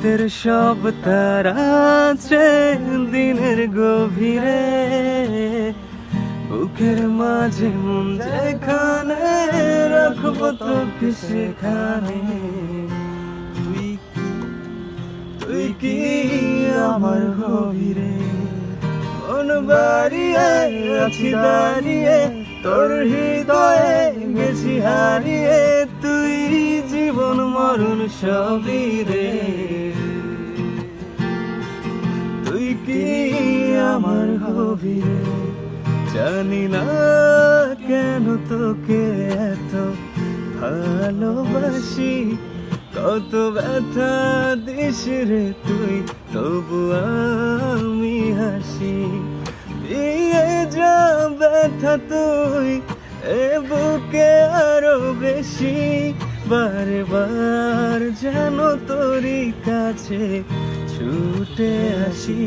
রাতের সব তারা আছে দিনের গভীরে, বুকের মাঝে মন যেখানে রাখবো তোকে সেখানে। তুই কি আমার গভীরে, মন বাড়িয়ে আছি দাঁড়িয়ে, তোর হৃদয়ে গেছি হারিয়ে। তুই জীবন মরণ সবই রে, তুই কি আমার গভীরে। জানি না কেন তোকে এত ভালোবাসি, কত ব্যথা দিস রে তুই, তবু আমি হাসি। দিয়ে যা ব্যথা তুই এ বুকে আরো বেশি, বারে বার যেন তোরই কাছে ছুটে আসি,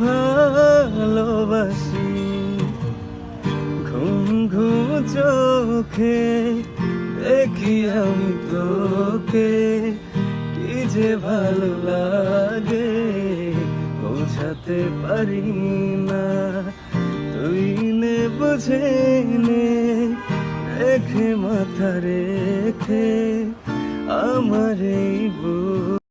ভালোবাসি। ঘুম ঘুম চোখে দেখি আমি তোকে, কি যে ভালো লাগে বোঝাতে পারি না। তুই নে বুঝে নে, রেখে মাথা রেখে আমার এই